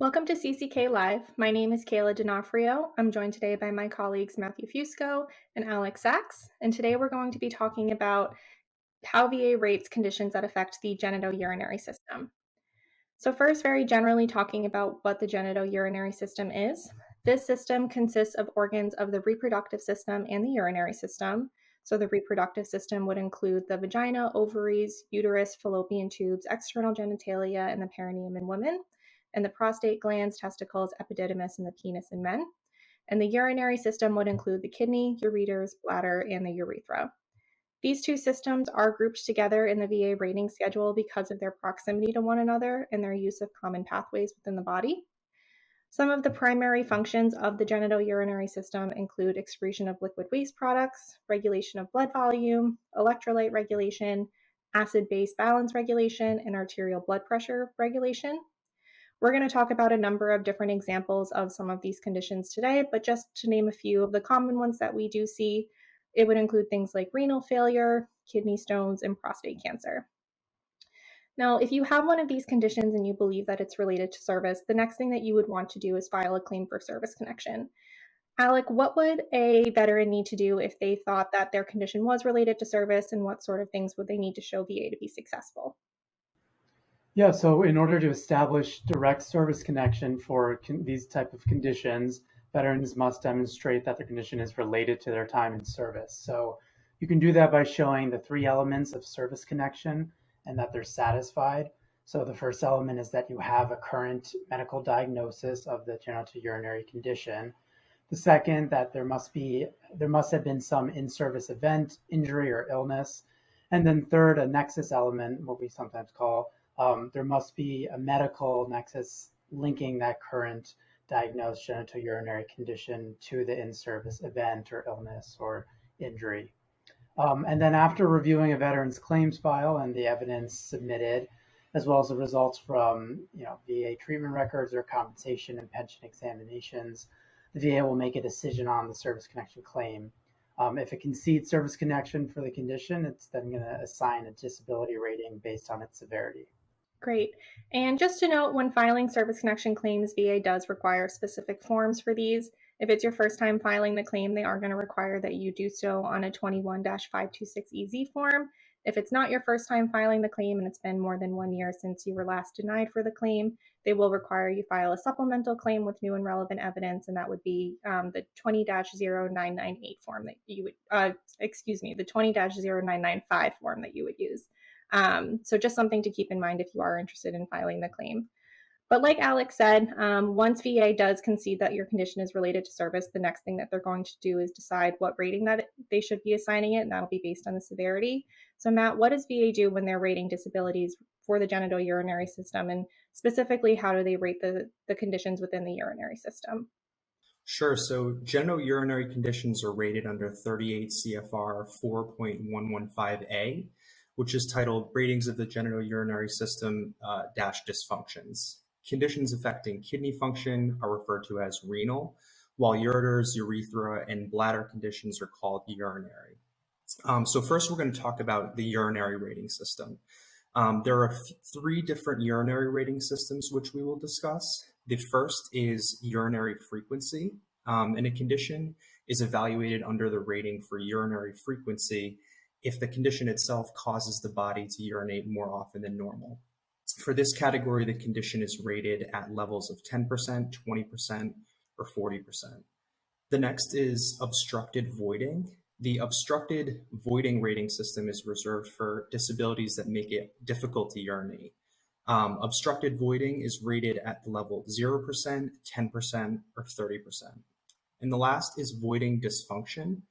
Welcome to CCK Live. My name is Kayla D'Onofrio. I'm joined today by my colleagues Matthew Fusco and Alex Sachs, and today we're going to be talking about how VA rates conditions that affect the genitourinary system. So first, very generally talking about what the genitourinary system is. This system consists of organs of the reproductive system and the urinary system. So the reproductive system would include the vagina, ovaries, uterus, fallopian tubes, external genitalia, and the perineum in women, and the prostate glands, testicles, epididymis, and the penis in men. And the urinary system would include the kidney, ureters, bladder, and the urethra. These two systems are grouped together in the VA rating schedule because of their proximity to one another and their use of common pathways within the body. Some of the primary functions of the genitourinary system include excretion of liquid waste products, regulation of blood volume, electrolyte regulation, acid-base balance regulation, and arterial blood pressure regulation. We're going to talk about a number of different examples of some of these conditions today, but just to name a few of the common ones that we do see, it would include things like renal failure, kidney stones, and prostate cancer. Now, if you have one of these conditions and you believe that it's related to service, the next thing that you would want to do is file a claim for service connection. Alec, what would a veteran need to do if they thought that their condition was related to service, and what sort of things would they need to show VA to be successful? Yeah, so in order to establish direct service connection for these type of conditions, veterans must demonstrate that their condition is related to their time in service. So you can do that by showing the three elements of service connection and that they're satisfied. So the first element is that you have a current medical diagnosis of the genitourinary condition. The second, that there must have been some in-service event, injury, or illness. And then third, a nexus element, what we sometimes call there must be a medical nexus linking that current diagnosed genitourinary condition to the in-service event or illness or injury. And then after reviewing a veteran's claims file and the evidence submitted, as well as the results from VA treatment records or compensation and pension examinations, the VA will make a decision on the service connection claim. If it concedes service connection for the condition, it's then going to assign a disability rating based on its severity. Great. And just to note, when filing service connection claims, VA does require specific forms for these. If it's your first time filing the claim, they are going to require that you do so on a 21-526EZ form. If it's not your first time filing the claim and it's been more than 1 year since you were last denied for the claim, they will require you file a supplemental claim with new and relevant evidence, and that would be the 20-0998 form that you would, the 20-0995 form that you would use. So just something to keep in mind if you are interested in filing the claim. But like Alex said, once VA does concede that your condition is related to service, the next thing that they're going to do is decide what rating that they should be assigning it, and that'll be based on the severity. So Matt, what does VA do when they're rating disabilities for the genitourinary system, and specifically how do they rate the conditions within the urinary system? Sure. So genitourinary conditions are rated under 38 CFR 4.115A, which is titled Ratings of the Genitourinary System dash Dysfunctions. Conditions affecting kidney function are referred to as renal, while ureters, urethra, and bladder conditions are called urinary. So first we're going to talk about the urinary rating system. There are three different urinary rating systems which we will discuss. The first is urinary frequency, and a condition is evaluated under the rating for urinary frequency if the condition itself causes the body to urinate more often than normal. For this category, the condition is rated at levels of 10%, 20%, or 40%. The next is obstructed voiding. The obstructed voiding rating system is reserved for disabilities that make it difficult to urinate. Obstructed voiding is rated at the level 0%, 10%, or 30%. And the last is voiding dysfunction.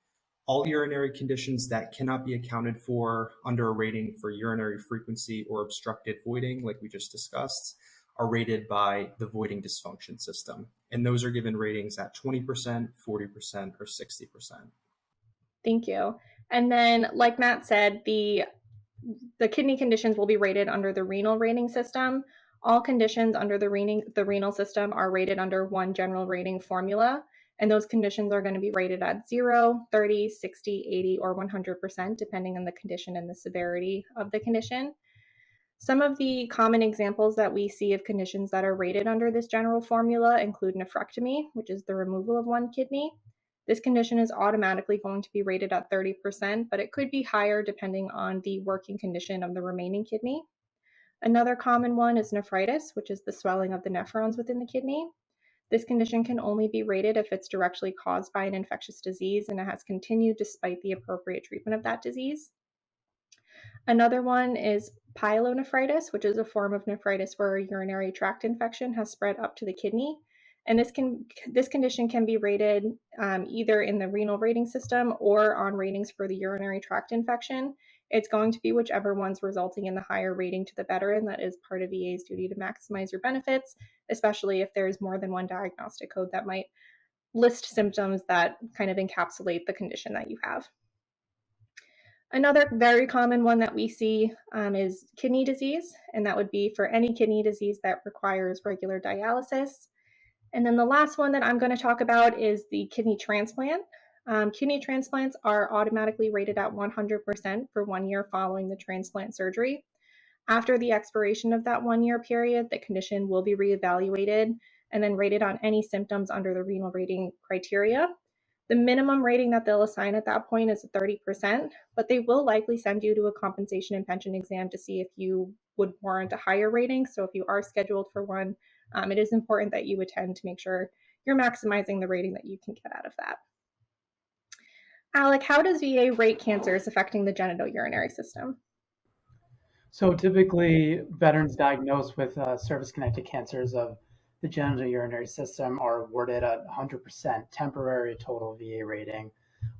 All urinary conditions that cannot be accounted for under a rating for urinary frequency or obstructed voiding, like we just discussed, are rated by the voiding dysfunction system. And those are given ratings at 20%, 40%, or 60%. Thank you. And then, like Matt said, the kidney conditions will be rated under the renal rating system. All conditions under the renal system are rated under one general rating formula. And those conditions are going to be rated at 0, 30, 60, 80, or 100%, depending on the condition and the severity of the condition. Some of the common examples that we see of conditions that are rated under this general formula include nephrectomy, which is the removal of one kidney. This condition is automatically going to be rated at 30%, but it could be higher depending on the working condition of the remaining kidney. Another common one is nephritis, which is the swelling of the nephrons within the kidney. This condition can only be rated if it's directly caused by an infectious disease and it has continued despite the appropriate treatment of that disease. Another one is pyelonephritis, which is a form of nephritis where a urinary tract infection has spread up to the kidney. And this condition can be rated either in the renal rating system or on ratings for the urinary tract infection. It's going to be whichever one's resulting in the higher rating to the better, and that is part of VA's duty to maximize your benefits, especially if there's more than one diagnostic code that might list symptoms that kind of encapsulate the condition that you have. Another very common one that we see is kidney disease, and that would be for any kidney disease that requires regular dialysis. And then the last one that I'm going to talk about is the kidney transplant. Kidney transplants are automatically rated at 100% for 1 year following the transplant surgery. After the expiration of that 1 year period, the condition will be reevaluated and then rated on any symptoms under the renal rating criteria. The minimum rating that they'll assign at that point is 30%, but they will likely send you to a compensation and pension exam to see if you would warrant a higher rating. So if you are scheduled for one, it is important that you attend to make sure you're maximizing the rating that you can get out of that. Alec, how does VA rate cancers affecting the genitourinary system? So typically, veterans diagnosed with service-connected cancers of the genitourinary system are awarded a 100% temporary total VA rating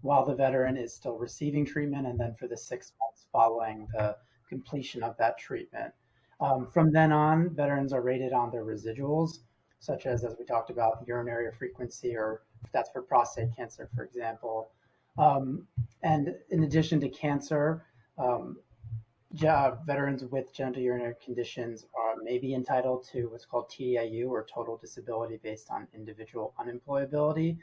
while the veteran is still receiving treatment and then for the 6 months following the completion of that treatment. From then on, veterans are rated on their residuals, such as we talked about, urinary frequency, or if that's for prostate cancer, for example. And in addition to cancer, veterans with genitourinary conditions may be entitled to what's called TDIU, or total disability based on individual unemployability.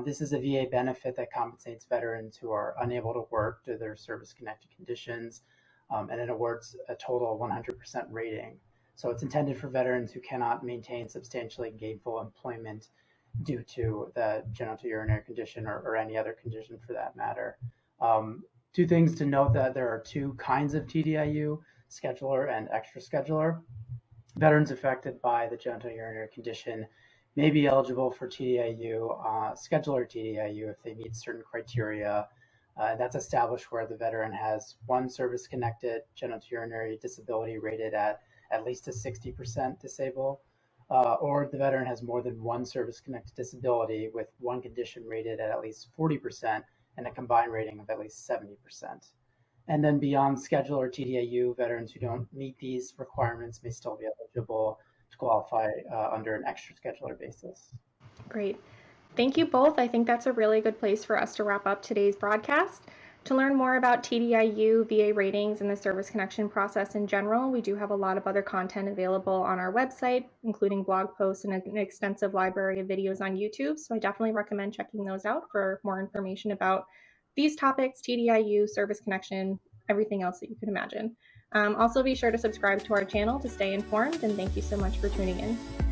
This is a VA benefit that compensates veterans who are unable to work due to their service-connected conditions, and it awards a total 100% rating. So it's intended for veterans who cannot maintain substantially gainful employment due to the genitourinary condition or any other condition for that matter. Two things to note: that there are two kinds of TDIU, schedular and extra schedular. Veterans affected by the genitourinary condition may be eligible for TDIU, schedular TDIU, if they meet certain criteria. That's established where the veteran has one service-connected genitourinary disability rated at least a 60% disable, or the veteran has more than one service-connected disability with one condition rated at least 40% and a combined rating of at least 70%. And then beyond schedular TDIU, veterans who don't meet these requirements may still be eligible to qualify under an extra schedular basis. Great. Thank you both. I think that's a really good place for us to wrap up today's broadcast. To learn more about TDIU, VA ratings, and the service connection process in general, we do have a lot of other content available on our website, including blog posts and an extensive library of videos on YouTube. So I definitely recommend checking those out for more information about these topics, TDIU, service connection, everything else that you can imagine. Also, be sure to subscribe to our channel to stay informed, and thank you so much for tuning in.